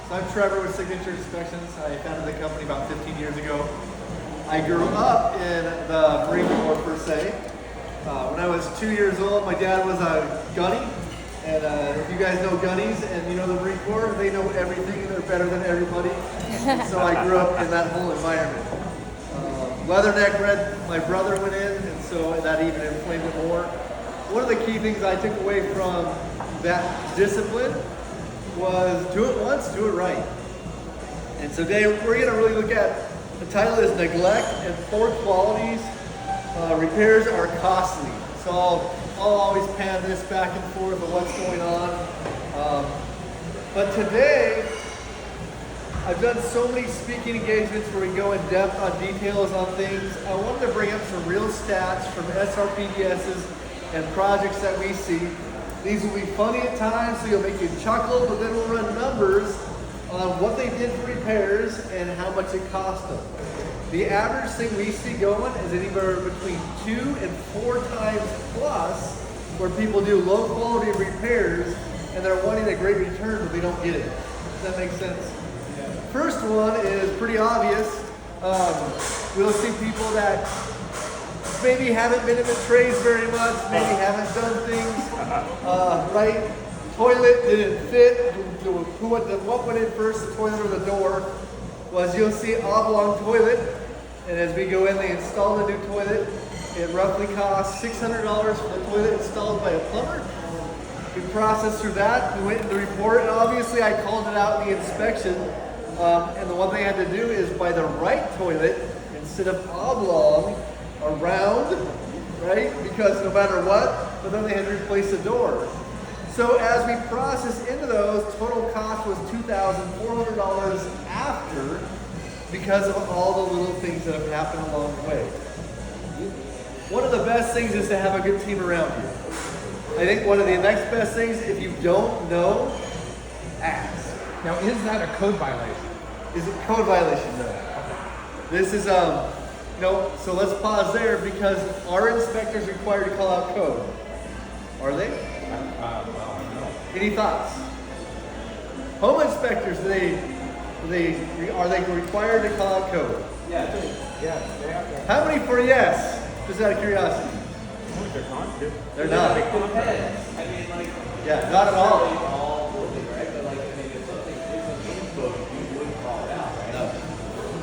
So I'm Trevor with Signature Inspections. I founded the company about 15 years ago. I grew up in the Marine Corps per se. When I was 2 years old, my dad was a gunny. And if you guys know gunnies and you know the Marine Corps, they know everything and they're better than everybody. So I grew up in that whole environment. Leatherneck Red, my brother went in, and so that even inflamed it more. One of the key things I took away from that discipline was do it once, do it right. And so today we're going to really look at, the title is Neglect and Poor Qualities. Repairs are costly. So I'll always pan this back and forth of what's going on. But today, I've done so many speaking engagements where we go in depth on details on things. I wanted to bring up some real stats from SRPDSs and projects that we see. These will be funny at times, so you'll make you chuckle, but then we'll run numbers on what they did for repairs and how much it cost them. The average thing we see going is anywhere between 2 and 4 times plus where people do low quality repairs and they're wanting a great return, but they don't get it. Does that make sense? Yeah. First one is pretty obvious. We'll see people that maybe haven't been in the trades very much, maybe haven't done things right. Toilet didn't fit. What went in first, the toilet or the door? Was you'll see oblong toilet, and as we go in, they install the new toilet. It roughly costs $600 for the toilet installed by a plumber. We processed through that. We went in the report, and obviously I called it out in the inspection. And the one thing I had to do is buy the right toilet instead of oblong, or round, right? Because no matter what, but then they had to replace the door. So as we process into those, total cost was $2,400 after, because of all the little things that have happened along the way. One of the best things is to have a good team around you. I think one of the next best things, if you don't know, ask. Now, is that a code violation? Is it code violation? No. This is, no, so let's pause there because are inspectors required to call out code? Are they? Well, no. Any thoughts? Home inspectors, are they required to call out code? Yeah, they have to. How many for yes? Just out of curiosity. They're not. They're not. It depends. I mean, like, Yeah, not at all. all fully, right? But like, I mean, if something isn't in code, you would call it out, right? No.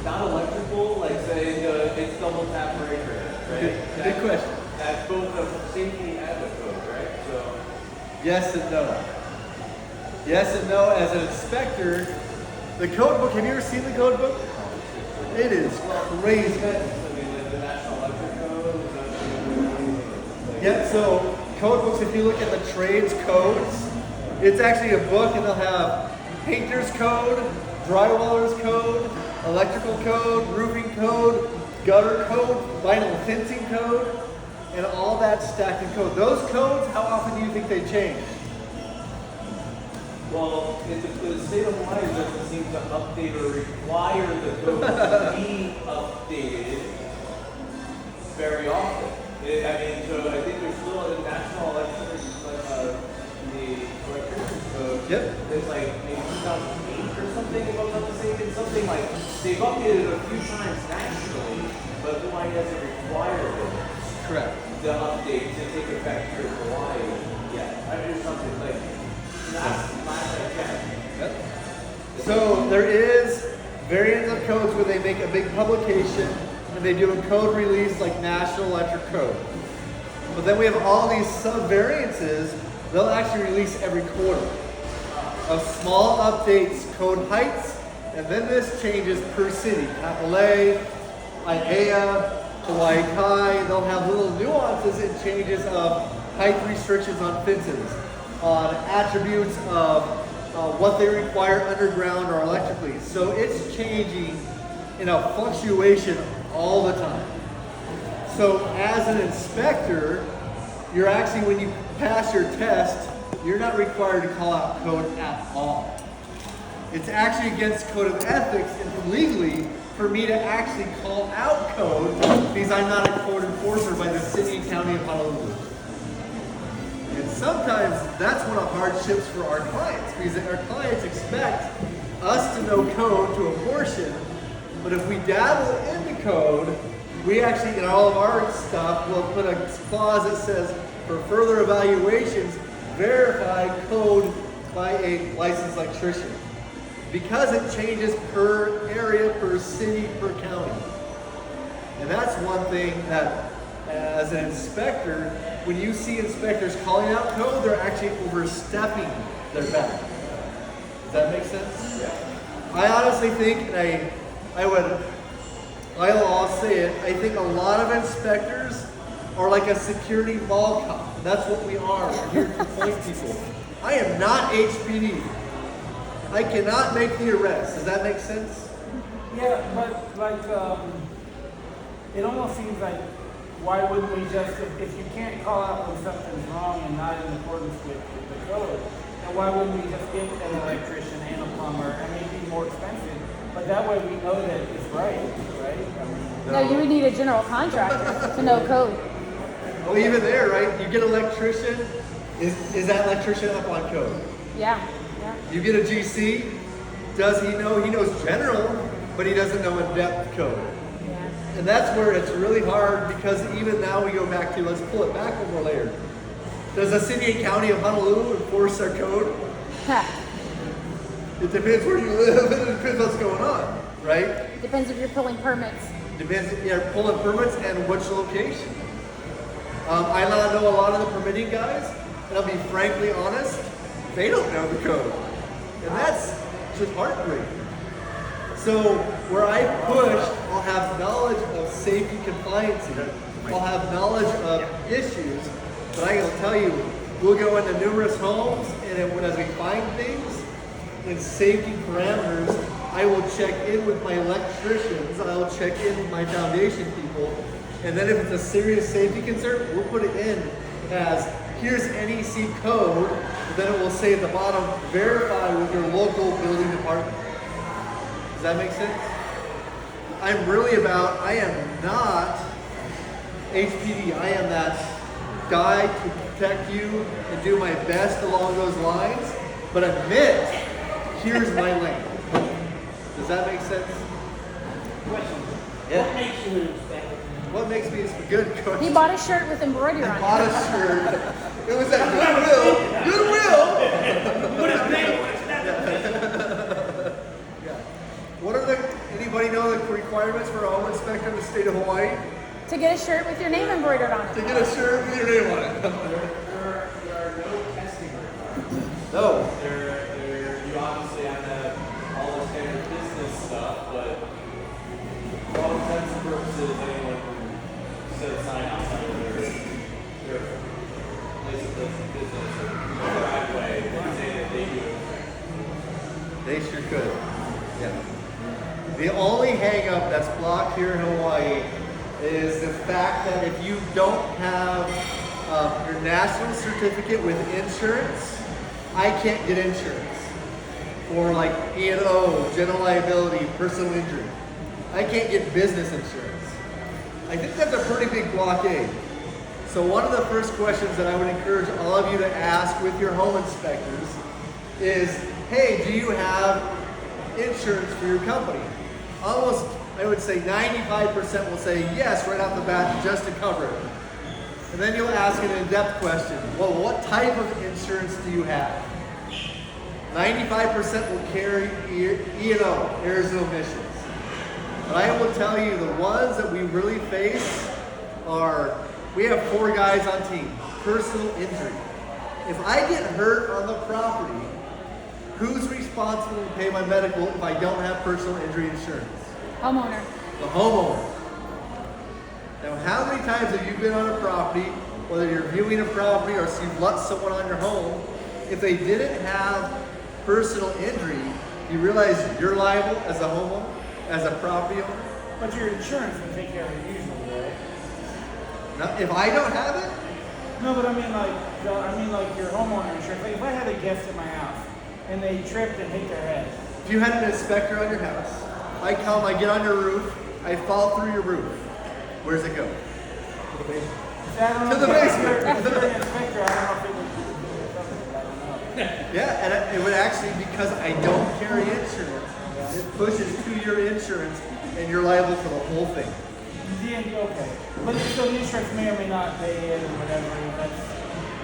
Not electrical, like say it's double tap breaker, right? Good question. That's both the safety and the code, right? So Yes and no. Yes and no. As an inspector, the code book, have you ever seen the code book? It is crazy. I mean, the National Electric Code is that Yeah, so code books, if you look at the trades codes, it's actually a book and they'll have painter's code, drywaller's code, electrical code, roofing code, gutter code, vinyl fencing code, and all that stacked in code. Those codes, how often do you think they change? well, the state of Hawaii doesn't seem to update or require the code to be updated very often. I mean, so I think there's still a national electricity, the electricity code. Yep. It's like maybe 2008 or something, if I'm not mistaken. Something like they've updated it a few times nationally, but Hawaii hasn't required it. Correct. The update to take effect here in Hawaii. Yeah, I mean, something like last I checked. Yep. So there is variants of codes where they make a big publication and they do a code release like National Electric Code. But then we have all these sub-variances, they'll actually release every quarter of small updates, code heights, and then this changes per city. Kapolei, Aiea, Hawaii Kai, they'll have little nuances and changes of height restrictions on fences, on attributes of what they require underground or electrically. So it's changing in a fluctuation all the time. So as an inspector, you're actually, when you pass your test, you're not required to call out code at all. It's actually against code of ethics and legally for me to actually call out code because I'm not a code enforcer by the city and county of Honolulu. And sometimes that's one of the hardships for our clients because our clients expect us to know code to a portion, but if we dabble into code, we actually, in all of our stuff, will put a clause that says, for further evaluations, verify code by a licensed electrician. Because it changes per area, per city, per county. And that's one thing that, as an inspector, when you see inspectors calling out code, they're actually overstepping their bounds. Does that make sense? Yeah. I honestly think, and I'll say it, I think a lot of inspectors are like a security mall cop. That's what we are. We're here to point people. I am not HPD. I cannot make the arrest. Does that make sense? Yeah, but like, it almost seems like, why wouldn't we just, if you can't call out when something's wrong and not in accordance with the code, then why wouldn't we just get an electrician and a plumber? I mean, it'd be more expensive, but that way we know that it's right? I mean, No, you would need a general contractor to know code. Well, even there, right? You get an electrician. Is that electrician up on code? Yeah, yeah. You get a GC. Does he know? He knows general, but he doesn't know in-depth code. Yeah. And that's where it's really hard because even now we go back to, let's pull it back one more layer. Does the city and county of Honolulu enforce their code? It depends where you live and it depends what's going on, right? Depends if you're pulling permits. Depends if you're pulling permits and which location. I know a lot of the permitting guys, and I'll be frankly honest, they don't know the code. And that's just heartbreaking. So where I push, I'll have knowledge of safety compliancy. I'll have knowledge of issues, but I can tell you, we'll go into numerous homes, and as we find things in safety parameters, I will check in with my electricians, I will check in with my foundation people, and then if it's a serious safety concern, we'll put it in as, here's NEC code, but then it will say at the bottom, verify with your local building department. Does that make sense? I am not HPD. I am that guy to protect you and do my best along those lines, but admit, here's my lane. Does that make sense? Question. Yeah. What makes you an inspector? What makes me a good coach? He bought a shirt with embroidery I on bought it. a shirt. It was at Goodwill. What is name? What's that? Yeah. What are anybody know the requirements for a home inspector in the state of Hawaii? To get a shirt with your name embroidered on To it. get a shirt with your name on it. There are no testing requirements. No. You obviously have to have all the standard business stuff, but for all intents and purposes, anyone can set a sign outside of their place of business or driveway and say that they do it. They sure could. Yeah. The only hang-up that's blocked here in Hawaii is the fact that if you don't have your national certificate with insurance, I can't get insurance for like E&O, general liability, personal injury. I can't get business insurance. I think that's a pretty big blockade. So one of the first questions that I would encourage all of you to ask with your home inspectors is, hey, do you have insurance for your company? Almost, I would say 95% will say yes right off the bat just to cover it. And then you'll ask an in-depth question. Well, what type of insurance do you have? 95% will carry E&O, errors and omissions. But I will tell you the ones that we really face are, we have 4 guys on team, personal injury. If I get hurt on the property, who's responsible to pay my medical if I don't have personal injury insurance? Homeowner. The homeowner. Now, how many times have you been on a property, whether you're viewing a property or you've let someone on your home, if they didn't have personal injury, you realize you're liable as a homeowner, as a property owner? but your insurance will take care of it usually, right? Now, if I don't have it, No, but I mean like your homeowner insurance. Like if I had a guest at my house and they tripped and hit their head, if you had an inspector on your house, I come, I get on your roof, I fall through your roof. Where's it go? I don't To know the if basement. you're an inspector, I don't know if it would do something. I don't know. Yeah, and it would actually, because I don't carry insurance, it pushes to your insurance and you're liable for the whole thing. Okay. But so the insurance may or may not pay it or whatever.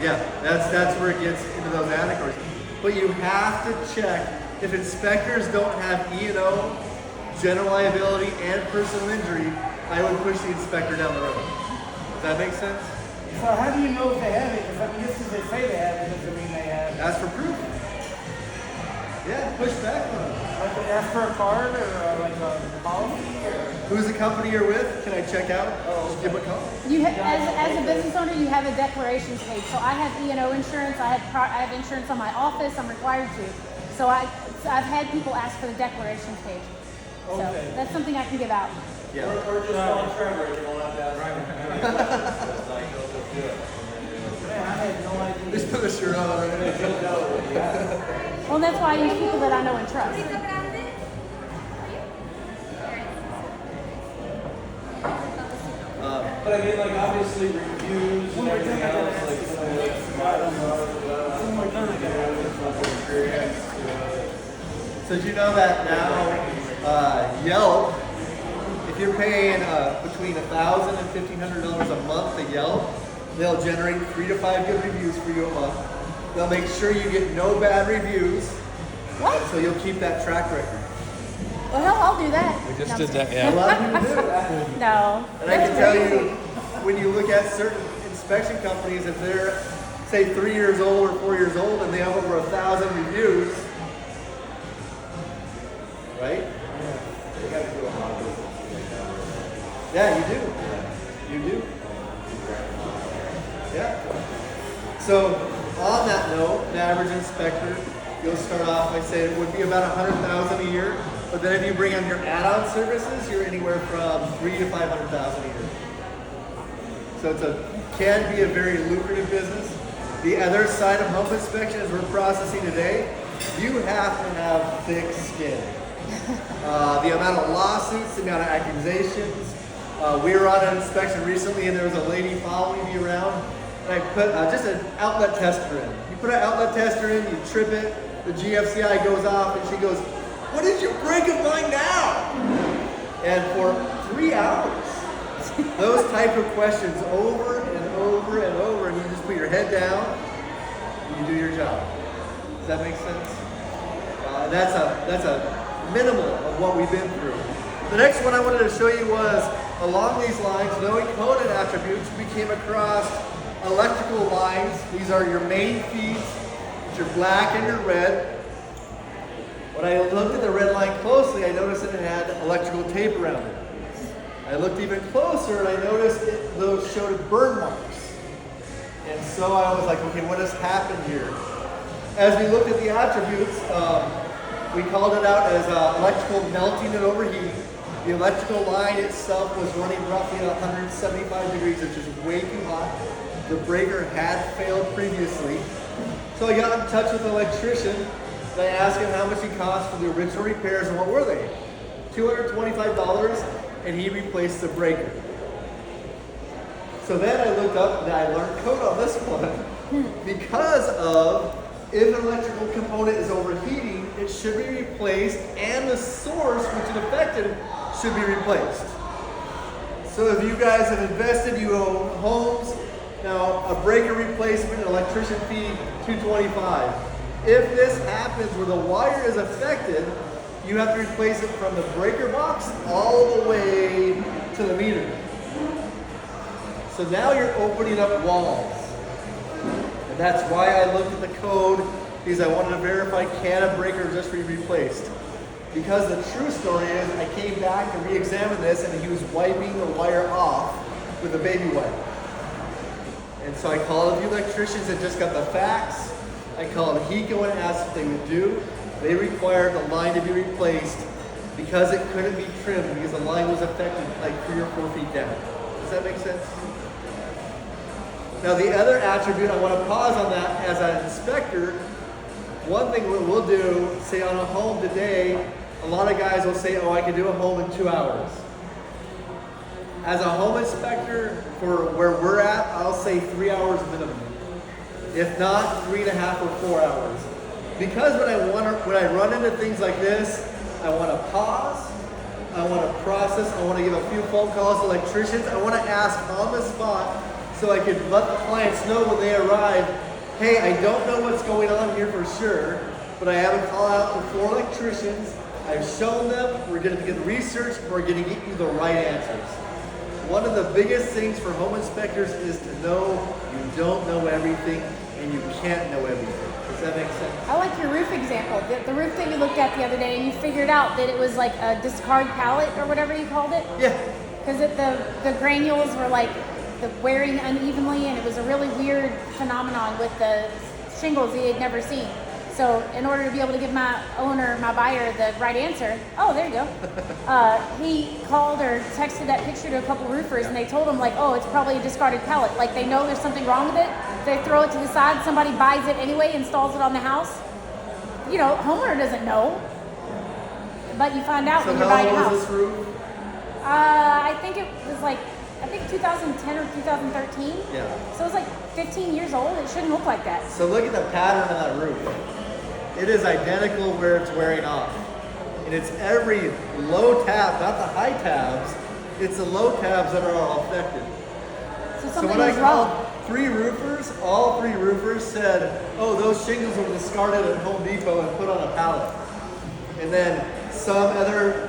Yeah, that's where it gets into those categories. But you have to check if inspectors don't have E&O, general liability, and personal injury. I would push the inspector down the road. Does that make sense? So how do you know if they have it? Because I mean, just because they say they have it doesn't mean they have it. Ask for proof. Yeah, push back on them. Like they ask for a card or like a policy or. Who's the company you're with? Can I check out? Just give them a call. As a business owner, you have a declarations page. So I have E&O insurance. I have insurance on my office. I'm required to. So I've had people ask for the declarations page. So Okay. that's something I can give out. Yeah. Or just call Trevor, you don't have to ask him. It's like, he'll just do it. Man, I had no idea. Just put the shirt on already. He'll know when you ask him. Well, that's why I use people that I know and trust. But I mean, like, obviously reviews and everything else, like, So did you know that now Yelp, if you're paying between $1,000 and $1,500 a month to Yelp, they'll generate 3 to 5 good reviews for you a month. They'll make sure you get no bad reviews, What? so you'll keep that track record. Well, hell, I'll do that. We just No, did I'm that, A yeah. lot of people do. No. And I can tell you, when you look at certain inspection companies, if they're, say, 3 years old or 4 years old and they have over 1,000 reviews, right? You gotta do a lot of business. Yeah, you do. You do. Yeah. So, on that note, an average inspector, you'll start off by saying it would be about 100,000 a year. But then if you bring on your add-on services, you're anywhere from 3 to 500,000 a year. So can be a very lucrative business. The other side of home inspection, as we're processing today, you have to have thick skin. The amount of lawsuits, the amount of accusations. We were on an inspection recently and there was a lady following me around and I put just an outlet tester in. You put an outlet tester in, you trip it, the GFCI goes off and she goes, "What did you break of mine now?" And for 3 hours, those type of questions over and over and over, and you just put your head down and you do your job. Does that make sense? That's a minimal of what we've been through. The next one I wanted to show you was along these lines, knowing code and attributes, we came across electrical lines. These are your main feeds, your black and your red. When I looked at the red line closely, I noticed that it had electrical tape around it. I looked even closer and I noticed those showed burn marks. And so I was like, okay, what has happened here? As we looked at the attributes, we called it out as electrical melting and overheating. The electrical line itself was running roughly at 175 degrees, which is way too hot. The breaker had failed previously. So I got in touch with the electrician and I asked him how much he cost for the original repairs and what were they? $225, and he replaced the breaker. So then I looked up and I learned code on this one. Because of if an electrical component is overheating, it should be replaced and the source which it affected should be replaced. So if you guys have invested, you own homes, now a breaker replacement, an electrician fee, $225. If this happens where the wire is affected, you have to replace it from the breaker box all the way to the meter. So now you're opening up walls. And that's why I looked at the code, because I wanted to verify can a breaker just be replaced. Because the true story is I came back to re-examine this and he was wiping the wire off with a baby wipe. And so I called a few electricians that just got the facts. I called HECO and asked what they would do. They required the line to be replaced because it couldn't be trimmed because the line was affected like 3 or 4 feet down. Does that make sense? Now the other attribute, I want to pause on that as an inspector. One thing we'll do, say on a home today, a lot of guys will say, oh, I can do a home in 2 hours. As a home inspector, for where we're at, I'll say 3 hours minimum. if not 3.5 or 4 hours. Because when I run into things like this, I want to pause, I want to process, I want to give a few phone calls to electricians, I want to ask on the spot so I can let the clients know when they arrive, hey, I don't know what's going on here for sure, but I have a call out to 4 electricians, I've shown them, we're going to get research, we're going to get you the right answers. One of the biggest things for home inspectors is to know you don't know everything and you can't know everything. Does that make sense? I like your roof example. The roof that you looked at the other day, and you figured out that it was like a discard pallet or whatever you called it. Yeah. Because the granules were like the wearing unevenly, and it was a really weird phenomenon with the shingles he had never seen. So in order to be able to give my buyer, the right answer, oh, there you go. He called or texted that picture to a couple roofers, and they told him like, oh, it's probably a discarded pallet. Like they know there's something wrong with it. They throw it to the side. Somebody buys it anyway, installs it on the house. You know, homeowner doesn't know, but you find out So when you're buying a how old house. is this roof? I think it was like 2010 or 2013. Yeah. So it was like 15 years old. It shouldn't look like that. So look at the pattern of that roof. It is identical where it's wearing off. And it's every low tab, not the high tabs, it's the low tabs that are all affected. So So something when I was wrong. called 3 roofers, all 3 roofers said, oh, those shingles were discarded at Home Depot and put on a pallet. And then some other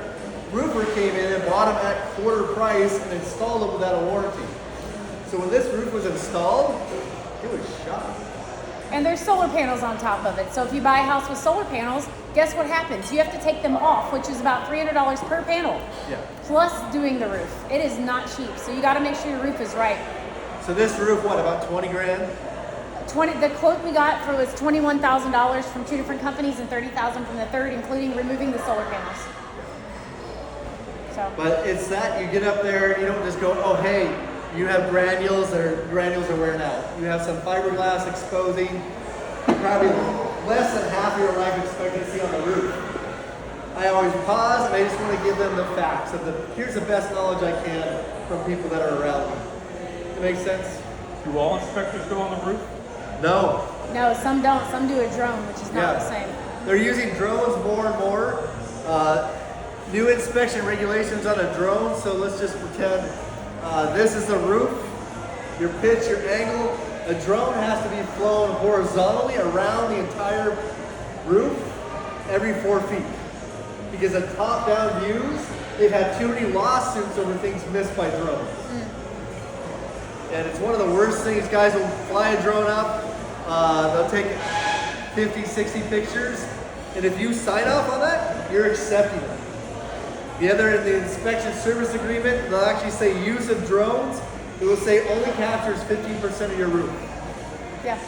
roofer came in and bought them at quarter price and installed them without a warranty. So when this roof was installed, it was shot. And there's solar panels on top of it. So if you buy a house with solar panels, guess what happens? You have to take them off, which is about $300 per panel. Yeah. Plus doing the roof. It is not cheap. So you got to make sure your roof is right. So this roof, what, about 20 grand? The quote we got for was $21,000 from 2 different companies and $30,000 from the third, including removing the solar panels. So But it's that you get up there, you don't just go, oh, hey, you have granules are wearing out. You have some fiberglass exposing, probably less than half of your life expectancy on the roof. I always pause and I just want to give them the facts of here's the best knowledge I can from people that are around me. That makes sense? Do all inspectors go on the roof? No. no, some don't. Some do a drone, which is not the same. They're using drones more and more. New inspection regulations on a drone, so let's just pretend this is the roof, your pitch, your angle. A drone has to be flown horizontally around the entire roof every 4 feet. Because of top-down views, they've had too many lawsuits over things missed by drones. And it's one of the worst things. Guys will fly a drone up, they'll take 50, 60 pictures, and if you sign off on that, you're accepting it. The other, in the inspection service agreement, they'll actually say use of drones. It will say only captures 15% of your roof. Yeah.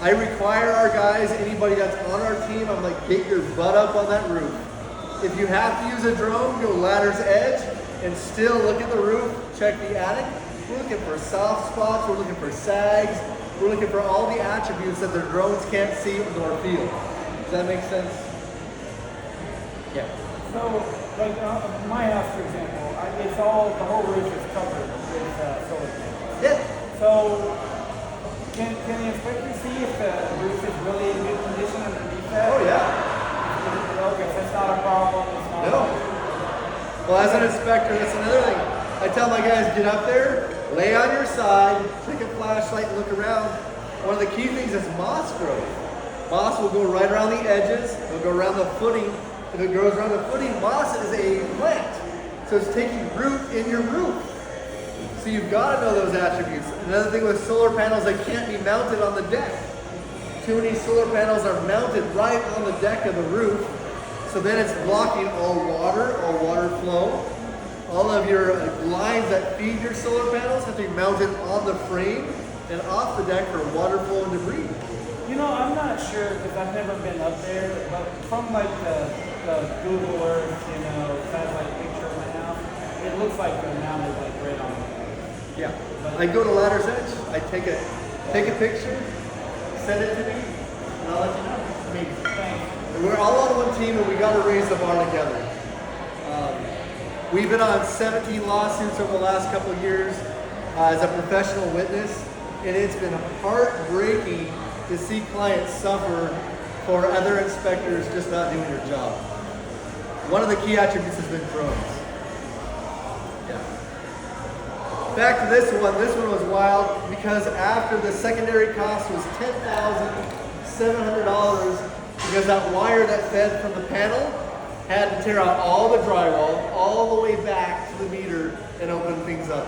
I require our guys, anybody that's on our team, I'm like, get your butt up on that roof. If you have to use a drone, go ladder's edge and still look at the roof, check the attic. We're looking for soft spots, we're looking for sags, we're looking for all the attributes that the drones can't see nor feel. Does that make sense? Yeah. So, like my house, for example, it's all, the whole roof is covered with solar panels. Yeah. So, can the inspector see if the roof is really in good condition underneath that? Oh yeah. Okay, so it's not a problem. It's not No. Well, as an inspector, that's another thing. I tell my guys, get up there, lay on your side, take a flashlight and look around. One of the key things is moss growth. Moss will go right around the edges, it'll go around the footing. If it grows around the footing, moss is a plant. So it's taking root in your roof. So you've got to know those attributes. Another thing with solar panels, they can't be mounted on the deck. Too many solar panels are mounted right on the deck of the roof. So then it's blocking all water flow. All of your lines that feed your solar panels have to be mounted on the frame and off the deck for water flow and debris. You know, I'm not sure because I've never been up there, but from like the Google Earth, satellite picture of my house, it looks like they're mounted like right on it. Yeah. I go to ladder's edge, I take a picture, send it to me, and I'll let you know. I mean, Thanks. we're all on one team and we got to raise the bar together. We've been on 17 lawsuits over the last couple of years as a professional witness, and it's been heartbreaking to see clients suffer for other inspectors just not doing their job. One of the key attributes has been drones. Yeah. Back to this one was wild because after the secondary cost was $10,700 because that wire that fed from the panel had to tear out all the drywall all the way back to the meter and open things up.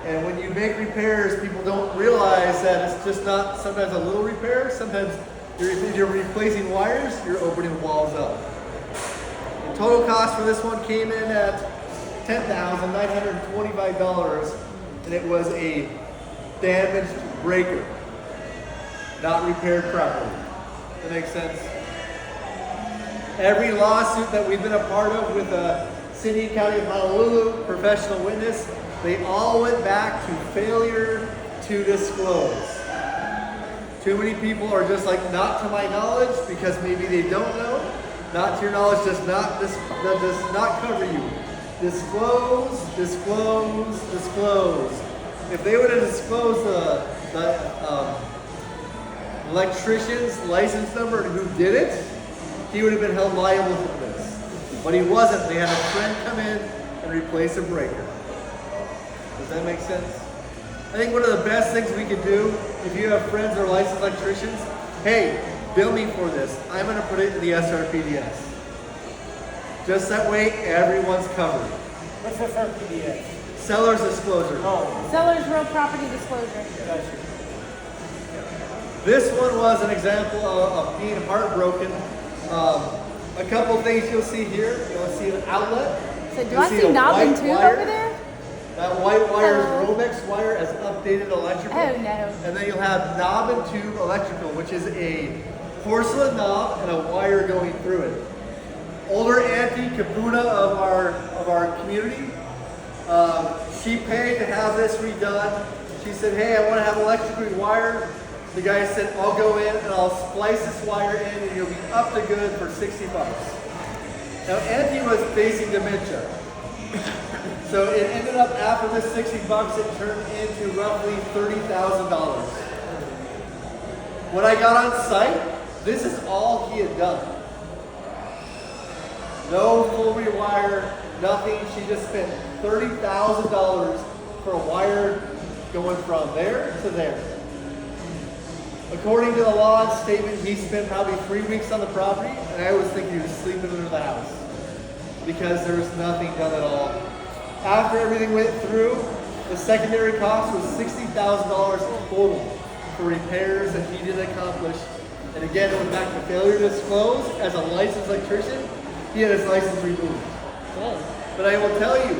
And when you make repairs, people don't realize that it's just not sometimes a little repair. Sometimes you're replacing wires, you're opening walls up. The total cost for this one came in at $10,925, and it was a damaged breaker, not repaired properly. That makes sense? Every lawsuit that we've been a part of with the City and County of Honolulu, professional witness, they all went back to failure to disclose. Too many people are just like, not to my knowledge, because maybe they don't know. Not to your knowledge does not cover you. Disclose, disclose, disclose. If they would have disclosed the electrician's license number and who did it, he would have been held liable for this. But he wasn't. They had a friend come in and replace a breaker. Does that make sense? I think one of the best things we could do, if you have friends or licensed electricians, hey, bill me for this. I'm going to put it in the SRPDS. Just that way, everyone's covered. What's SRPDS? Seller's disclosure. Oh, Seller's real property disclosure. gotcha. This one was an example of being heartbroken. A couple things you'll see here. You'll see an outlet. So do You'll I see see a knob and white tube wire. over there? That white wire is Hello. Romex wire as updated electrical. Oh, no. And then you'll have knob and tube electrical, which is a porcelain knob and a wire going through it. Older Auntie Kapuna of our community, she paid to have this redone. She said, hey, I want to have electrically wired. The guy said, I'll go in and I'll splice this wire in and you'll be up to good for 60 bucks. Now, Auntie was facing dementia. So it ended up after the 60 bucks, it turned into roughly $30,000. When I got on site, this is all he had done. No full rewire, nothing. She just spent $30,000 for a wire going from there to there. According to the law statement, he spent probably 3 weeks on the property, and I was thinking he was sleeping under the house because there was nothing done at all. After everything went through, the secondary cost was $60,000 total for repairs that he didn't accomplish. And again, it went back to failure to disclose. As a licensed electrician, he had his license removed. But I will tell you,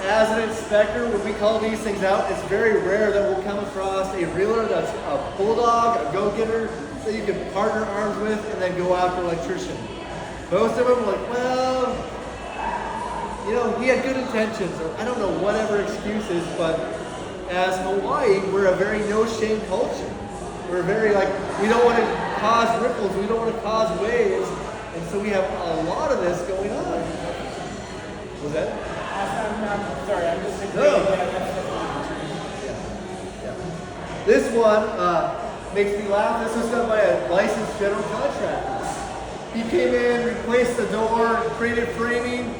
as an inspector, when we call these things out, it's very rare that we'll come across a realtor that's a bulldog, a go-getter, that you can partner arms with and then go after an electrician. Most of them are like, well, you know, he had good intentions, or I don't know, whatever excuses, but as Hawaii, we're a very no-shame culture. We're very like, we don't want to cause ripples, we don't want to cause waves, and so we have a lot of this going on. Was that? I'm sorry, I'm just agreeing. No. Yeah, that's This one makes me laugh. This was done by a licensed general contractor. He came in, replaced the door, created framing.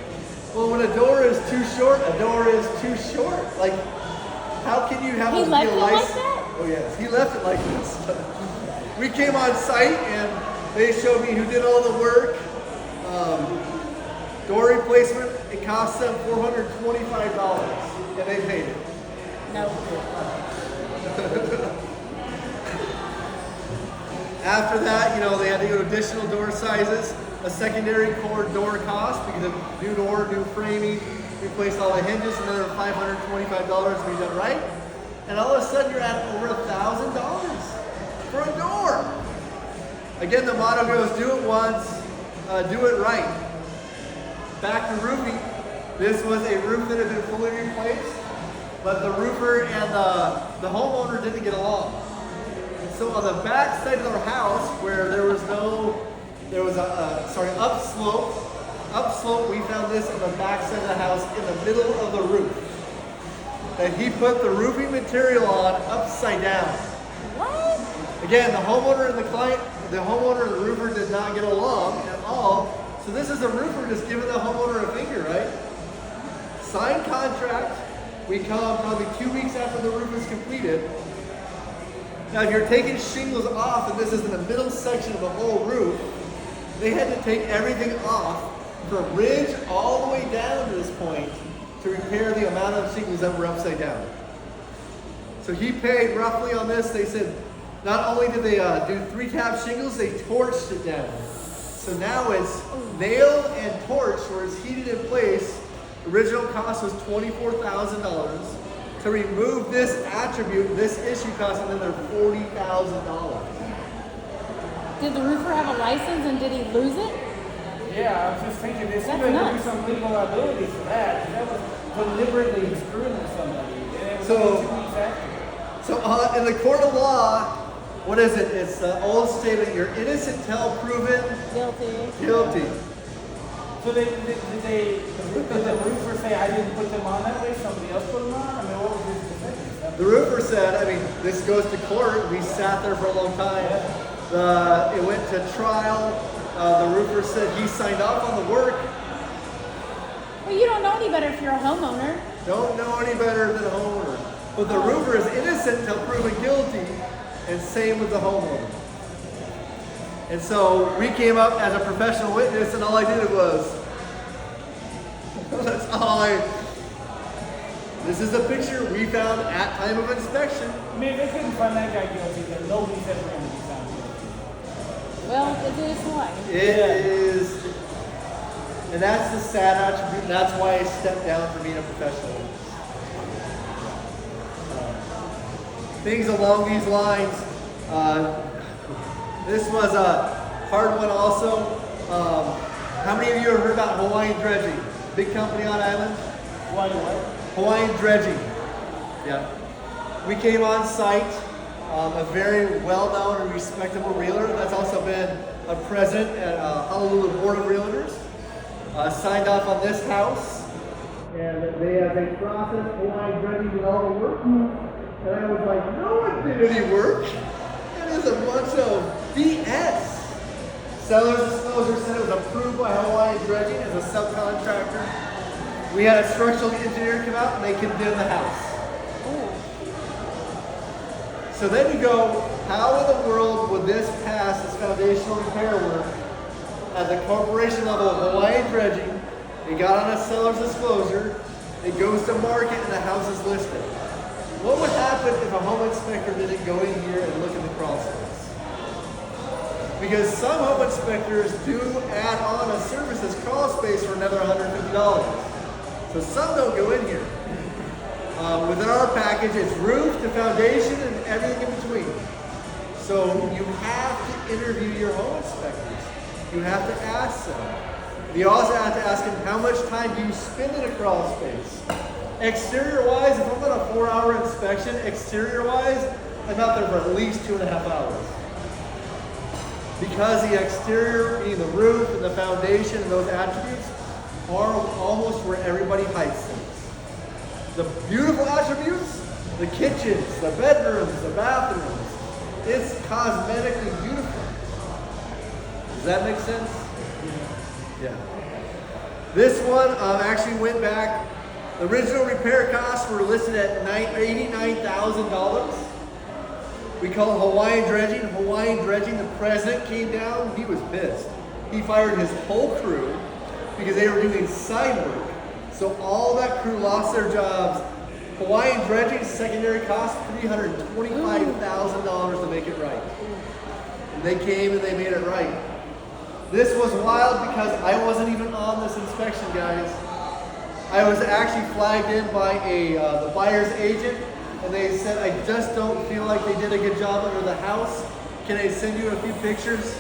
Well, when a door is too short, a door is too short. Like, how can you have He a left it like licensed? that? Oh yes, he left it like this. We came on site and they showed me who did all the work. Door replacement, it cost them $425, and they paid it. No. After that, you know, they had to go to additional door sizes, a secondary core door cost because of new door, new framing, replaced all the hinges, another $525 to be done right. And all of a sudden you're at over $1,000 for a door. Again, the motto goes, do it once, do it right. Back to roofing, this was a roof that had been fully replaced, but the roofer and the homeowner didn't get along. So on the back side of our house, where there was upslope, we found this on the back side of the house in the middle of the roof. And he put the roofing material on upside down. What? Again, the homeowner and the homeowner and the roofer did not get along at all. So this is the roofer just giving the homeowner a finger, right? Signed contract. We come probably 2 weeks after the roof is completed. Now, if you're taking shingles off, and this is in the middle section of the whole roof, they had to take everything off from ridge all the way down to this point to repair the amount of shingles that were upside down. So he paid roughly on this. They said not only did they do 3 tab shingles, they torched it down. So now it's nailed and torched, where it's heated in place. Original cost was $24,000. To remove this attribute, this issue cost another $40,000. Did the roofer have a license and did he lose it? Yeah, I was just thinking there's That's going to be nuts. some legal liability for that. That was deliberately screwing somebody. And it was So- only 2 weeks after. So in the court of law, what is it? It's the old statement: you're innocent till proven Guilty. guilty. So did the roofer say, I didn't put them on that way, somebody else put them on? I mean, what was his defense? The roofer said, I mean, this goes to court. We sat there for a long time. It went to trial. The roofer said he signed off on the work. Well, you don't know any better if you're a homeowner. Don't know any better than a homeowner. But the roofer is innocent till proven guilty, and same with the homeowner. And so we came up as a professional witness, and all I did was, that's all this is a picture we found at time of inspection. I mean, if they couldn't find that guy guilty, then nobody's ever going to be found guilty. Well, it is life. It is, and that's the sad attribute, and that's why I stepped down from being a professional witness. Things along these lines. This was a hard one also. How many of you have heard about Hawaiian Dredging? Big company on island? Why what? Hawaiian Dredging. Yeah. We came on site. A very well-known and respectable realtor that's also been a president at Honolulu Board of Realtors. Signed off on this house. And they have a process, Hawaiian Dredging did all the work. And I was like, no one did any work. It is a bunch of BS. Seller's disclosure said it was approved by Hawaiian Dredging as a subcontractor. We had a structural engineer come out and they condemned the house. So then you go, how in the world would this pass as foundational repair work at the corporation level of Hawaiian Dredging? It got on a seller's disclosure, it goes to market, and the house is listed. What would happen if a home inspector didn't go in here and look at the crawl space? Because some home inspectors do add on a services crawl space for another $150. So some don't go in here. Within our package, it's roof to foundation and everything in between. So you have to interview your home inspectors. You have to ask them. You also have to ask them, how much time do you spend in a crawl space? Exterior-wise, if I'm on a 4-hour inspection, exterior-wise, I'm out there for at least 2.5 hours. Because the exterior, meaning the roof and the foundation and those attributes, are almost where everybody hides things. The beautiful attributes, the kitchens, the bedrooms, the bathrooms, it's cosmetically beautiful. Does that make sense? Yeah. This one actually went back. The original repair costs were listed at $89,000. We call it Hawaiian Dredging. Hawaiian Dredging, the president came down, he was pissed. He fired his whole crew because they were doing side work. So all that crew lost their jobs. Hawaiian Dredging's secondary cost $325,000 to make it right. And they came and they made it right. This was wild because I wasn't even on this inspection, guys. I was actually flagged in by the buyer's agent, and they said, I just don't feel like they did a good job under the house. Can I send you a few pictures?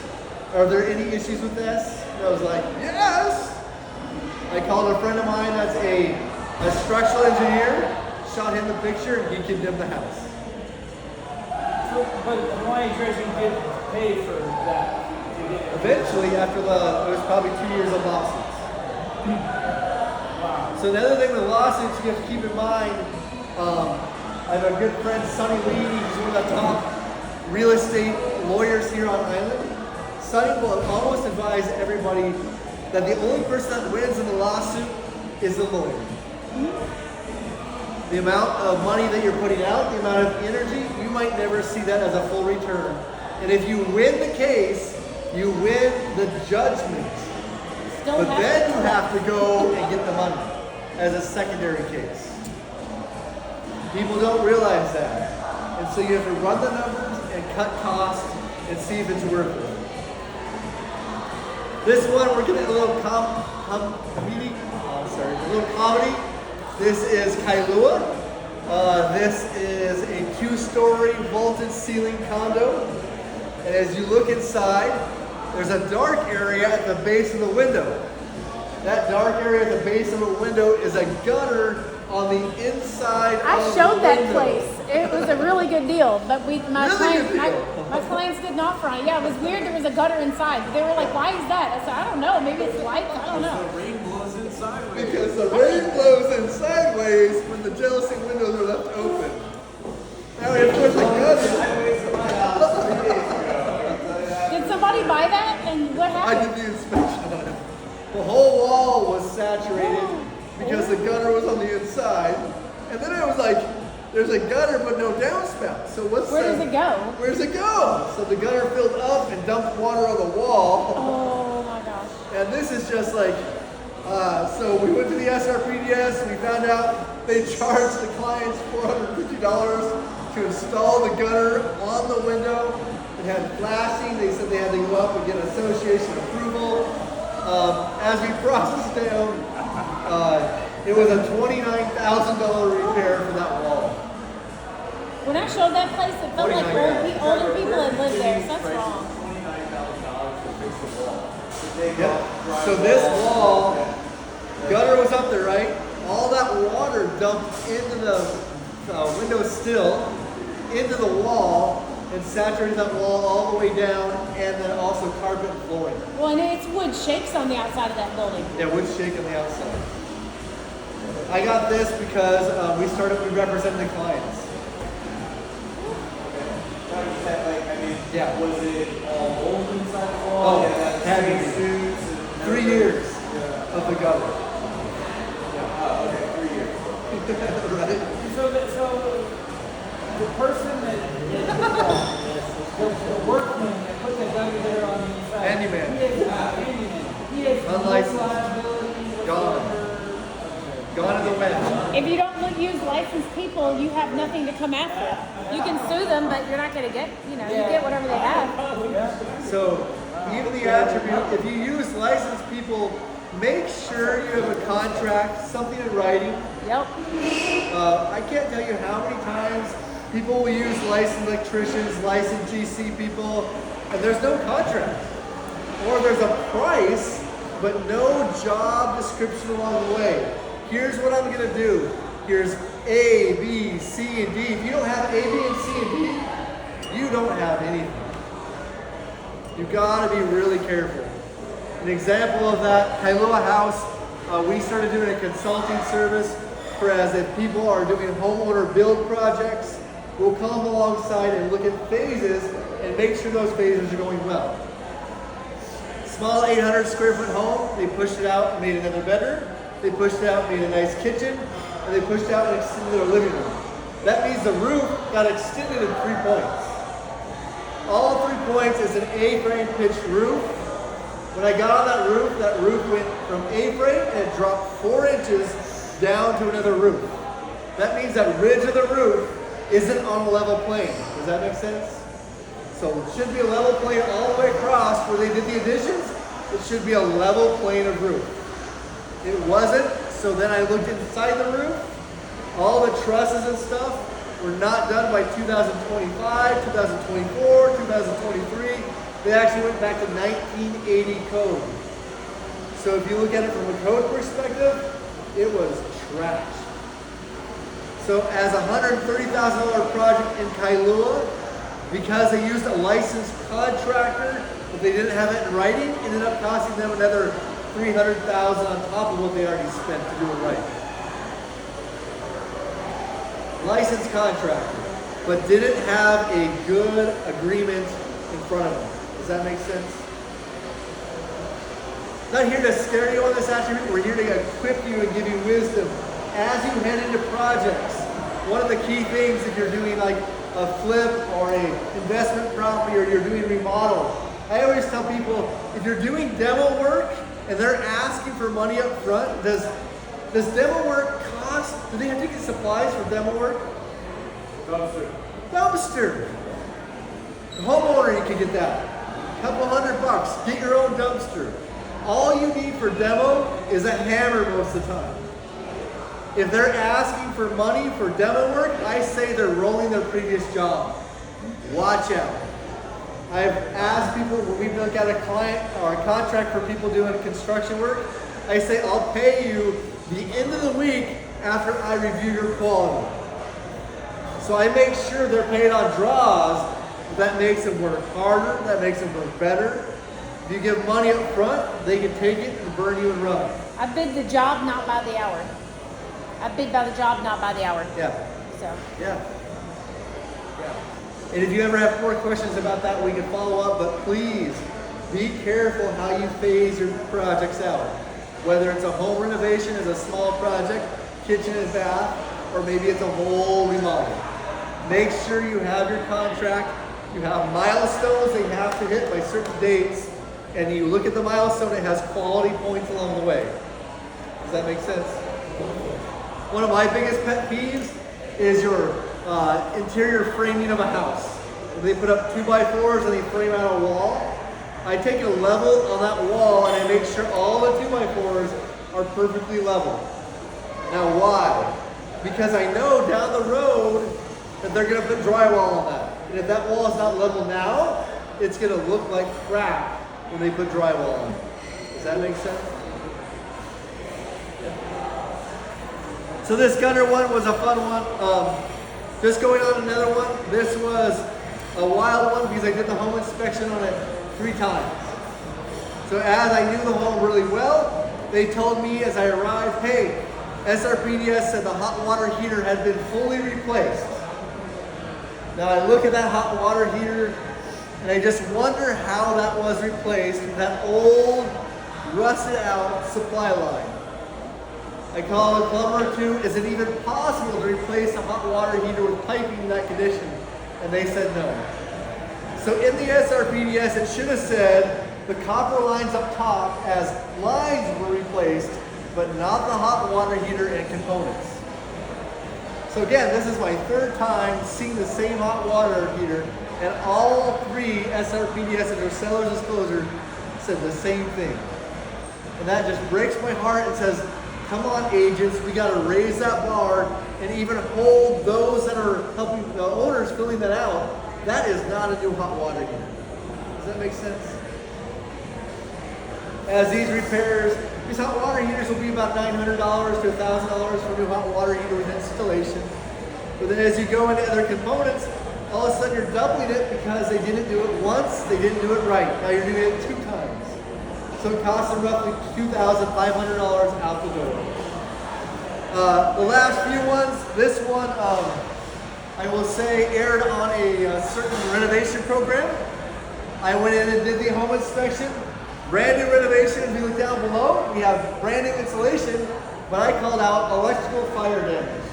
Are there any issues with this? And I was like, yes! I called a friend of mine that's a structural engineer, shot him the picture, and he condemned the house. So, but Hawaiian Dredging did pay for that. Eventually, after it was probably 2 years of lawsuits. Wow. So another thing with lawsuits you have to keep in mind, I have a good friend, Sonny Lee, he's one of the top real estate lawyers here on island, Sonny will almost advise everybody that the only person that wins in the lawsuit is the lawyer. The amount of money that you're putting out, the amount of energy, you might never see that as a full return. And if you win the case, you win the judgment. Still But have then to you have to go and get the money as a secondary case. People don't realize that. And so you have to run the numbers and cut costs and see if it's worth it. This one, we're getting a little comedy. This is Kailua. This is a 2-story vaulted ceiling condo. And as you look inside, there's a dark area at the base of the window. That dark area at the base of the window is a gutter on the inside I of showed the that window. place. It was a really good deal, but my Really good deal. clients did not front. Yeah, it was weird. There was a gutter inside. They were like, "Why is that?" I said, "I don't know. Maybe it's lights. I don't know." The rain blows in sideways. Because the rain blows in sideways when the jealousy windows are left open. Now if there's a gutter, Sideways to my house 3 days ago. Did somebody buy that? And what I happened? did the inspection on it. The whole wall was saturated because the gutter was on the inside. And then I was like, there's a gutter but no downspout. So what's Where does it go? Where's it go? So the gutter filled up and dumped water on the wall. Oh my gosh. And this is just like, so we went to the SRPDS, we found out they charged the clients $450 to install the gutter on the window. It had flashing, they said they had to go up and get association approval. As we processed down, it was a $29,000 repair for that wall. When I showed that place, it felt like older people had lived there. So that's wrong. $29,000 to fix the wall. To take Yep. off So drywall. this wall, gutter was up there, right? All that water dumped into the window sill, into the wall, and saturated that wall all the way down, and then also carpet and flooring. Well, and it's wood shakes on the outside of that building. Yeah, wood shake on the outside. I got this because we represented the clients. Yeah. Was it all mold inside the wall? Oh, Yeah, that had to be. suits and 3 everything? years Yeah. of the gutter. Oh, okay, 3 years. Right? So the person that the workman that put the gutter there on the inside. Handyman. He is handyman. He is no Unlicensed. liability Gone. whatsoever. Gone in the wind. If you don't use licensed people, you have nothing to come after. You can sue them, but you're not going to get, you get whatever they have. So even the attribute, if you use licensed people, make sure you have a contract, something in writing. Yep. I can't tell you how many times people will use licensed electricians, licensed GC people, and there's no contract. Or there's a price, but no job description along the way. Here's what I'm gonna do. Here's A, B, C, and D. If you don't have A, B, and C, and D, you don't have anything. You gotta be really careful. An example of that, Kailua House, we started doing a consulting service for as if people are doing homeowner build projects, we'll come alongside and look at phases and make sure those phases are going well. Small 800 square foot home, they pushed it out and made another bedroom. They pushed it out and made a nice kitchen. And they pushed out and extended a living room. That means the roof got extended in 3 points. All 3 points is an A-frame pitched roof. When I got on that roof went from A-frame and it dropped 4 inches down to another roof. That means that ridge of the roof isn't on a level plane. Does that make sense? So it should be a level plane all the way across where they did the additions. It should be a level plane of roof. It wasn't, so then I looked inside the roof. All the trusses and stuff were not done by 2025, 2024, 2023. They actually went back to 1980 code. So if you look at it from a code perspective, it was trash. So as a $130,000 project in Kailua, because they used a licensed contractor, but they didn't have it in writing, it ended up costing them another $300,000 on top of what they already spent to do it right. Licensed contractor. but didn't have a good agreement in front of them. Does that make sense? Not here to scare you on this attribute. We're here to equip you and give you wisdom as you head into projects. One of the key things if you're doing like a flip or a investment property or you're doing remodel, I always tell people if you're doing demo work and they're asking for money up front, does demo work cost? Do they have to get supplies for demo work? Dumpster. The homeowner, you can get that. Couple $100. Get your own dumpster. All you need for demo is a hammer most of the time. If they're asking for money for demo work, I say they're rolling their previous job. Watch out. I've asked people when we've looked at a client or a contract for people doing construction work, I say I'll pay you the end of the week after I review your quality. So I make sure they're paid on draws. That makes them work harder, that makes them work better. If you give money up front, they can take it and burn you and run. I bid the job, not by the hour. I bid by the job, not by the hour. Yeah, So, yeah. And if you ever have more questions about that, we can follow up, but please be careful how you phase your projects out. Whether it's a home renovation as a small project, kitchen and bath, or maybe it's a whole remodel. Make sure you have your contract, you have milestones they have to hit by certain dates, and you look at the milestone, it has quality points along the way. Does that make sense? One of my biggest pet peeves is your interior framing of a house. When they put up 2x4s and they frame out a wall, I take a level on that wall and I make sure all the 2x4s are perfectly level. Now why? Because I know down the road that they're gonna put drywall on that. And if that wall is not level now, it's gonna look like crap when they put drywall on it. Does that make sense? So this gunner one was a fun one. Just going on another one, this was a wild one because I did the home inspection on it 3 times. So as I knew the home really well, they told me as I arrived, hey, SRPDS said the hot water heater had been fully replaced. Now I look at that hot water heater and I just wonder how that was replaced with that old, rusted out supply line. I call a plumber or two, is it even possible to replace a hot water heater with piping in that condition? And they said no. So in the SRPDS, it should have said the copper lines up top as lines were replaced, but not the hot water heater and components. So again, this is my 3rd time seeing the same hot water heater, and all 3 SRPDS and their seller's disclosure said the same thing. And that just breaks my heart and says, come on agents, we got to raise that bar and even hold those that are helping the owners filling that out. That is not a new hot water heater. Does that make sense? As these repairs, these hot water heaters will be about $900 to $1,000 for a new hot water heater with installation. But then as you go into other components, all of a sudden you're doubling it because they didn't do it once, they didn't do it right. Now you're doing it 2 times. So it costs them roughly $2,500 out the door. The last few ones, this one, I will say aired on a certain renovation program. I went in and did the home inspection. Brand new renovation, as we look down below, we have brand new insulation, but I called out electrical fire damage.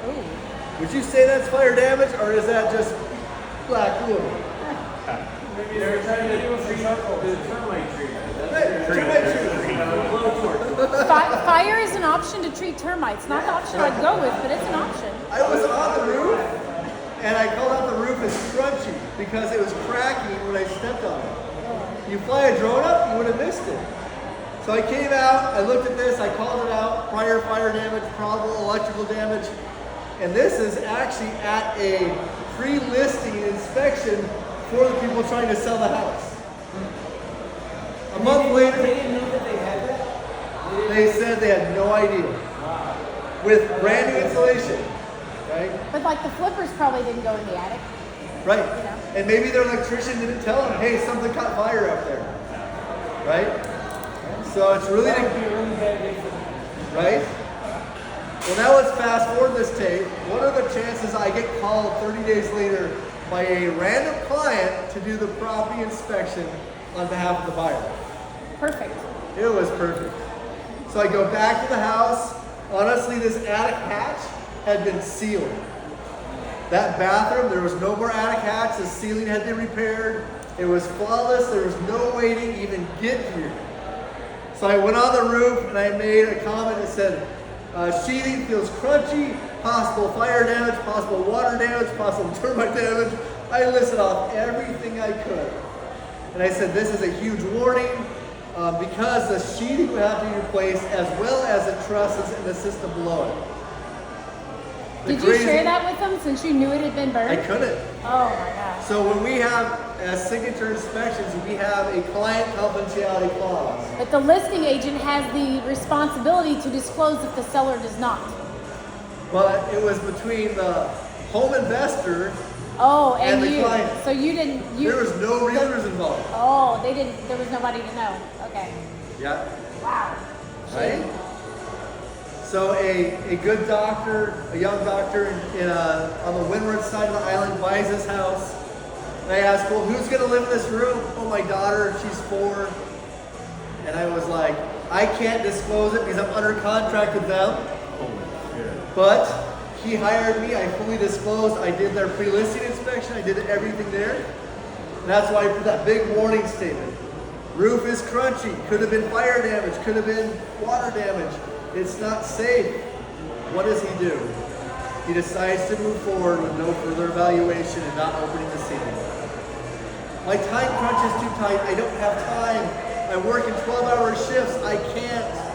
ooh. Would you say that's fire damage, or is that just black wood? Maybe They're trying to use treat charcoal. the termite treatment. Fire is an option to treat termites. Not the option I'd go with, but it's an option. I was on the roof, and I called out the roof as scrunchy because it was cracking when I stepped on it. You fly a drone up, you would have missed it. So I came out, I looked at this, I called it out, prior fire damage, probable electrical damage, and this is actually at a pre-listing inspection for the people trying to sell the house. A month They later, didn't know that they had that? they said they had no idea. With brand new insulation, right? But like the flippers probably didn't go in the attic. Right. You know. And maybe their electrician didn't tell them, hey, something caught fire up there. Right? So it's really, That would be a really bad day for them. right? Well, now let's fast forward this tape. What are the chances I get called 30 days later by a random client to do the property inspection on behalf of the buyer? Perfect. It was perfect. So I go back to the house. Honestly, this attic hatch had been sealed. That bathroom, there was no more attic hatch. The ceiling had been repaired. It was flawless. There was no way to even get here. So I went on the roof and I made a comment that said, sheathing feels crunchy, possible fire damage, possible water damage, possible termite damage. I listed off everything I could. And I said, this is a huge warning because the sheathing will have to be replaced as well as the trusses and the system below it. The Did you crazy- share that with them since you knew it had been burned? I couldn't. Oh my gosh. So when we have signature inspections, we have a client confidentiality clause. But the listing agent has the responsibility to disclose if the seller does not. But it was between the home investor, Oh, and, And the you. client. So you didn't. You. there was no realtors involved. Oh, they didn't. There was nobody to know. Okay. Yeah. Wow. Right? So a good doctor, a young doctor on the windward side of the island buys this house. And I asked, well, who's going to live in this room? Oh, my daughter, she's 4. And I was like, I can't disclose it because I'm under contract with them. But he hired me, I fully disclosed, I did their pre-listing inspection, I did everything there. And that's why I put that big warning statement. Roof is crunchy, could have been fire damage, could have been water damage. It's not safe. What does he do? He decides to move forward with no further evaluation and not opening the ceiling. My time crunch is too tight, I don't have time. I work in 12-hour shifts, I can't.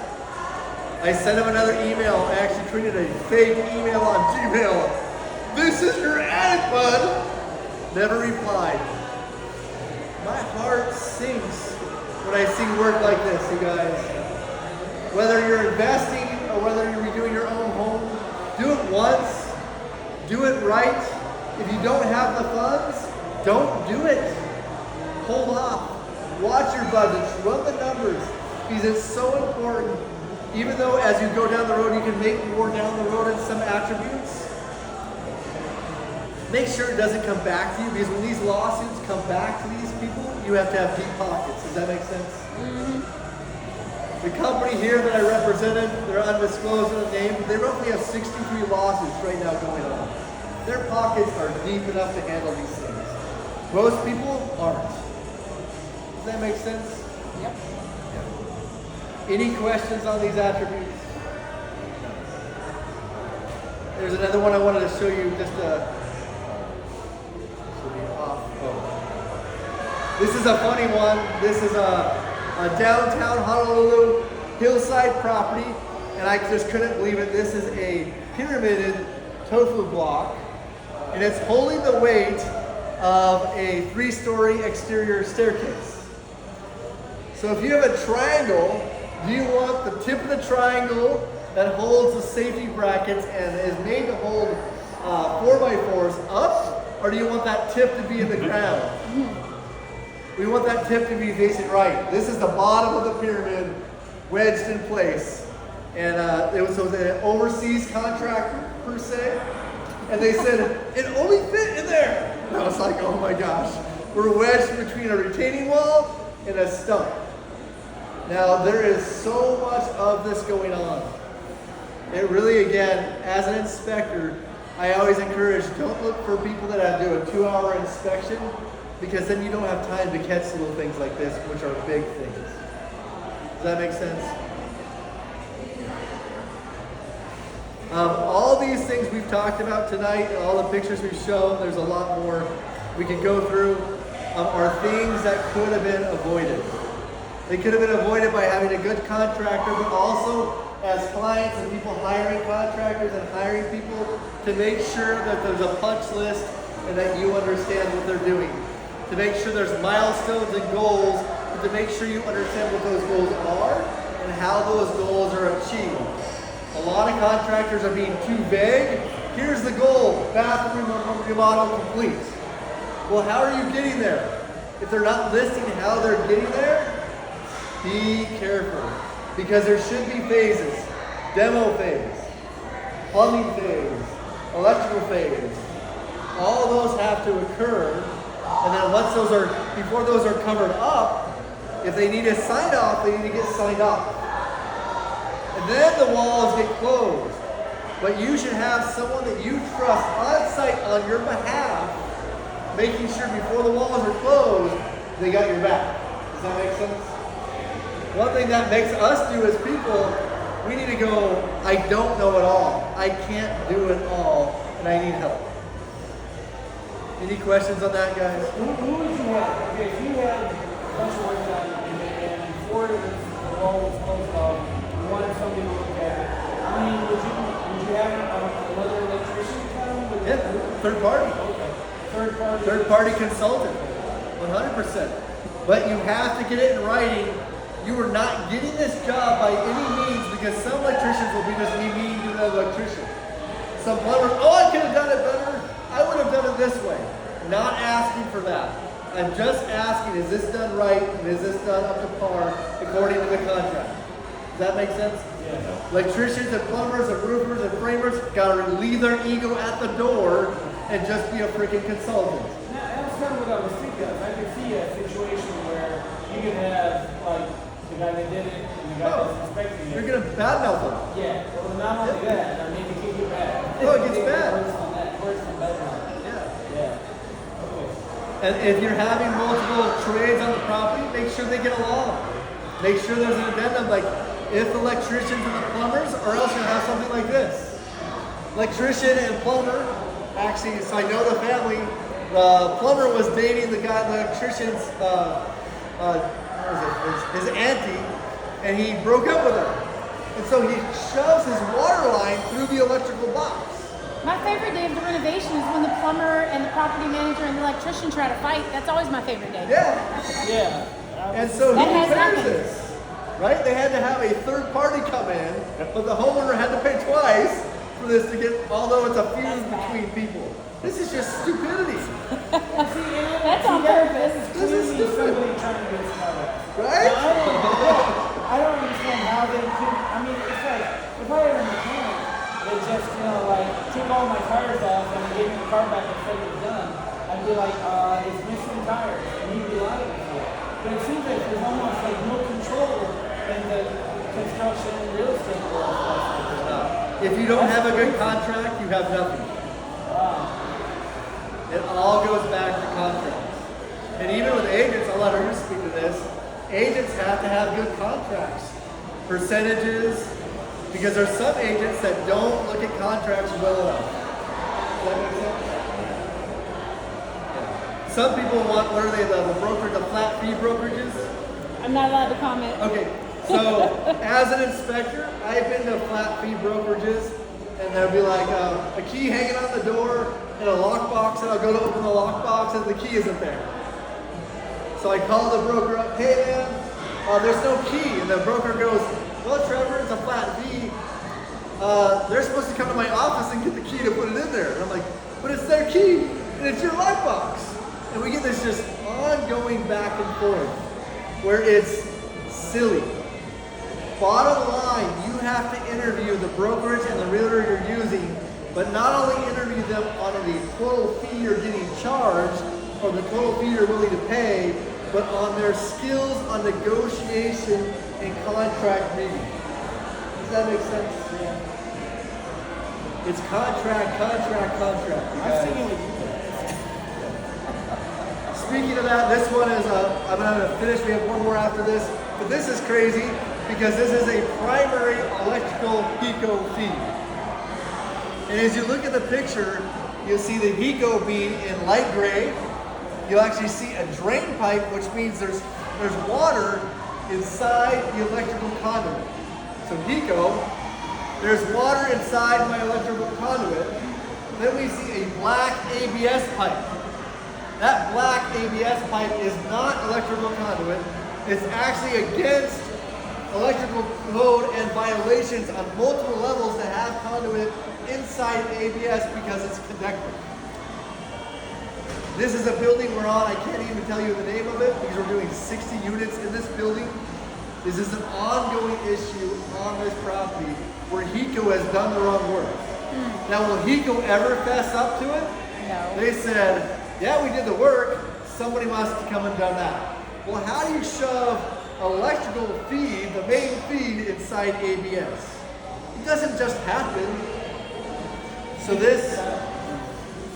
I sent him another email. I actually created a fake email on Gmail. This is your attic, bud. Never replied. My heart sinks when I see work like this, you guys. Whether you're investing or whether you're redoing your own home, do it once. Do it right. If you don't have the funds, don't do it. Hold off. Watch your budgets. Run the numbers. Because it's so important. Even though as you go down the road, you can make more down the road in some attributes, make sure it doesn't come back to you, because when these lawsuits come back to these people, you have to have deep pockets. Does that make sense? Mm-hmm. The company here that I represented, they're undisclosed in the name, they roughly have 63 lawsuits right now going on. Their pockets are deep enough to handle these things. Most people aren't. Does that make sense? Yep. Any questions on these attributes? There's another one I wanted to show you just This is a funny one. This is a downtown Honolulu hillside property, and I just couldn't believe it. This is a pyramided tofu block, and it's holding the weight of a 3-story exterior staircase. So if you have a triangle, do you want the tip of the triangle that holds the safety brackets and is made to hold 4x4s up, or do you want that tip to be in the ground? We want that tip to be facing right. This is the bottom of the pyramid wedged in place. And it was an overseas contractor, per se. And they said, it only fit in there. And I was like, oh my gosh. We're wedged between a retaining wall and a stump. Now, there is so much of this going on. It really, again, as an inspector, I always encourage, don't look for people that do a 2-hour inspection, because then you don't have time to catch little things like this, which are big things. Does that make sense? All these things we've talked about tonight, all the pictures we've shown, there's a lot more we could go through, are things that could have been avoided. They could have been avoided by having a good contractor, but also as clients and people hiring contractors and hiring people to make sure that there's a punch list and that you understand what they're doing. To make sure there's milestones and goals, and to make sure you understand what those goals are and how those goals are achieved. A lot of contractors are being too vague. Here's the goal, bathroom remodel complete. Well, how are you getting there? If they're not listing how they're getting there, be careful, because there should be phases. Demo phase, plumbing phase, electrical phase. All those have to occur, and then before those are covered up, if they need a sign off, they need to get signed off. And then the walls get closed. But you should have someone that you trust on site on your behalf, making sure before the walls are closed, they got your back. Does that make sense? One thing that makes us do as people, we need to go, I don't know it all. I can't do it all, and I need help. Any questions on that, guys? Who would you have? Okay, if you had a bunch of work done and before the wall was closed off, you wanted somebody to look at it. I mean, would you have another electrician come? Yeah, third party. Okay. Third party. Third party consultant, 100%. But you have to get it in writing. You are not getting this job by any means because some electricians will be just me mean to the electrician. Some plumbers, oh, I could have done it better. I would have done it this way. Not asking for that. I'm just asking, is this done right? And is this done up to par according to the contract? Does that make sense? Yeah. Electricians and plumbers and roofers and framers gotta leave their ego at the door and just be a freaking consultant. Now, that's kind of what I was thinking of. I could see a situation where you could have, like, the guy that did it and the guy that's inspecting it. You're gonna badmouth them. Yeah, well, not only that, I mean, it can get bad. Oh, it gets bad. Worse than bad. Yeah. Yeah. Okay. And if you're having multiple trades on the property, make sure they get along. Make sure there's an addendum like if the electricians and the plumbers, or else you'll have something like this. Electrician and plumber, actually, so I know the family, the plumber was dating the electrician's, his auntie, and he broke up with her. And so he shoves his water line through the electrical box. My favorite day of the renovation is when the plumber and the property manager and the electrician try to fight. That's always my favorite day. Yeah. Yeah. And so who That has repairs happened. this? Right? They had to have a third party come in, but the homeowner had to pay twice for this to get, although it's a feud That's bad. between people. This is just stupidity, That's on purpose. This is Clearly stupid. somebody trying to get us out of it. right? I don't understand how they could. I mean, it's like if I had a mechanic that just like took all my tires off and gave me the car back and said it was done, I'd be like, it's missing tires, and he'd be lying to me. But it seems like there's almost like no control in the construction and real estate world. If you don't have a good contract, you have nothing. It all goes back to contracts. And even with agents, I'll let her speak to this, agents have to have good contracts. Percentages, because there's some agents that don't look at contracts well enough. Does that make sense? Yeah. Some people want, what are they, the broker, the flat fee brokerages? I'm not allowed to comment. Okay, so as an inspector, I've been to flat fee brokerages, and there'll be like a key hanging on the door and a lockbox, and I'll go to open the lockbox and the key isn't there. So I call the broker up, hey man, there's no key. And the broker goes, well Trevor, it's a flat fee. They're supposed to come to my office and get the key to put it in there. And I'm like, but it's their key, and it's your lockbox. And we get this just ongoing back and forth, where it's silly. Bottom line, you have to interview the brokerage and the realtor you're using, but not only interview them on the total fee you're getting charged or the total fee you're willing to pay, but on their skills on negotiation and contract reading. Does that make sense? Yeah. It's contract. You I'm guys. singing with you. Speaking of that, this one is, I'm going to finish, we have one more after this, but this is crazy because this is a primary electrical HECO fee. And as you look at the picture, you'll see the HECO being in light gray. You'll actually see a drain pipe, which means there's water inside the electrical conduit. So HECO, there's water inside my electrical conduit. Then we see a black ABS pipe. That black ABS pipe is not electrical conduit. It's actually against electrical code and violations on multiple levels to have conduit inside ABS because it's connected. This is a building we're on. I can't even tell you the name of it because we're doing 60 units in this building. This is an ongoing issue on this property where HECO has done the wrong work. Now, will Hiko ever fess up to it? No. They said, yeah, we did the work. Somebody must have come and done that. Well, how do you shove electrical feed, the main feed, inside ABS? It doesn't just happen. So this,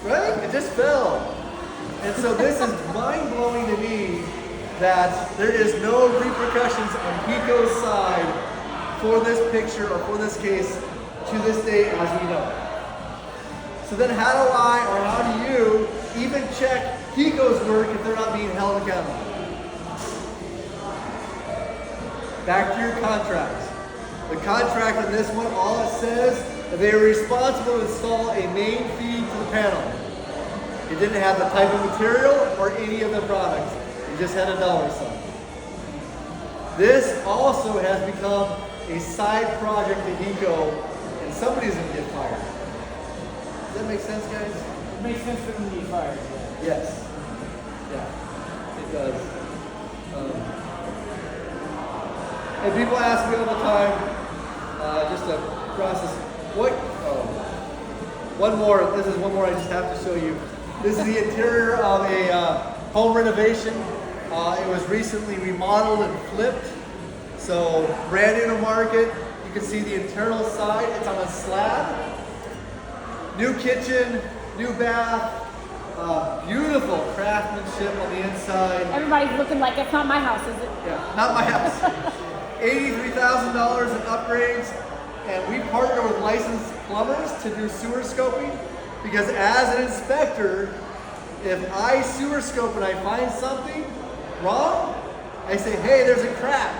right? It just fell. And so this is mind-blowing to me that there is no repercussions on Hiko's side for this picture or for this case to this day as we know. So then how do I or how do you even check Hiko's work if they're not being held accountable? Back to your contracts. The contract on this one, all it says, that they are responsible to install a main feed to the panel. It didn't have the type of material or any of the products. It just had a dollar sign. This also has become a side project to Hiko, and somebody's gonna get fired. Does that make sense, guys? It makes sense for them to be fired. Yes. Yeah, it does. And people ask me all the time, just to process, one more, this is one more I just have to show you. This is the interior of a home renovation. It was recently remodeled and flipped. So brand new to market. You can see the internal side, it's on a slab. New kitchen, new bath, beautiful craftsmanship on the inside. Everybody's looking like it's not my house, is it? Yeah, not my house. $83,000 in upgrades, and we partner with licensed plumbers to do sewer scoping because as an inspector, if I sewer scope and I find something wrong, I say, hey, there's a crack.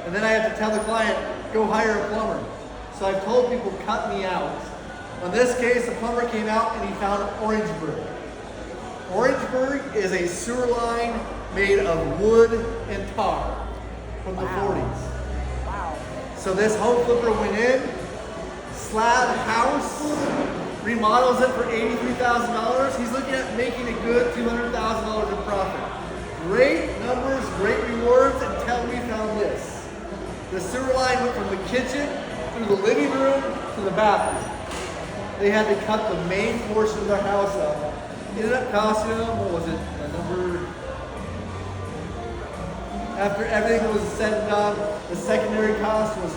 And then I have to tell the client, go hire a plumber. So I've told people, cut me out. In this case, the plumber came out and he found Orangeburg. Orangeburg is a sewer line made of wood and tar from the 40s. Wow. So this home flipper went in, slab house, remodels it for $83,000. He's looking at making a good $200,000 in profit. Great numbers, great rewards until we found this. The sewer line went from the kitchen through the living room to the bathroom. They had to cut the main portion of their house up. It ended up costing them, what was it, a number? After everything was said and done, the secondary cost was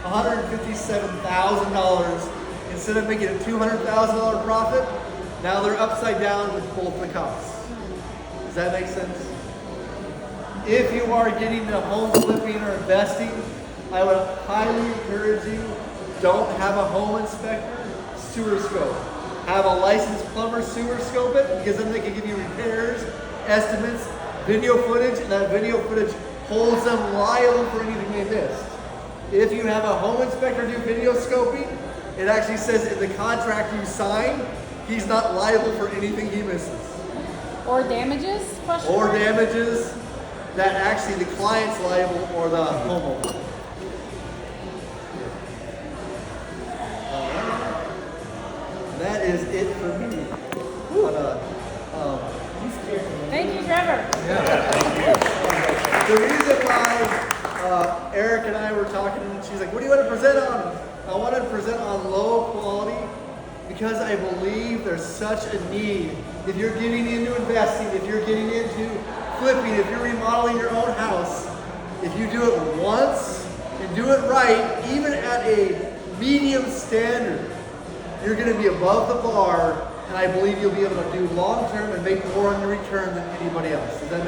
$157,000. Instead of making a $200,000 profit, now they're upside down with both the costs. Does that make sense? If you are getting into home flipping or investing, I would highly encourage you, don't have a home inspector, sewer scope. Have a licensed plumber sewer scope it, because then they can give you repairs, estimates, video footage, and that video footage holds them liable for anything they missed. If you have a home inspector do video scoping, it actually says in the contract you sign, he's not liable for anything he misses. Or damages? Question Or mark? damages that actually the client's liable or the homeowner. That is it for me. But, Thank you, Trevor. the reason why Eric and I were talking, she's like, what do you want to present on? I want to present on low quality because I believe there's such a need. If you're getting into investing, if you're getting into flipping, if you're remodeling your own house, if you do it once and do it right, even at a medium standard, you're going to be above the bar, and I believe you'll be able to do long term and make more on your return than anybody else. Does that make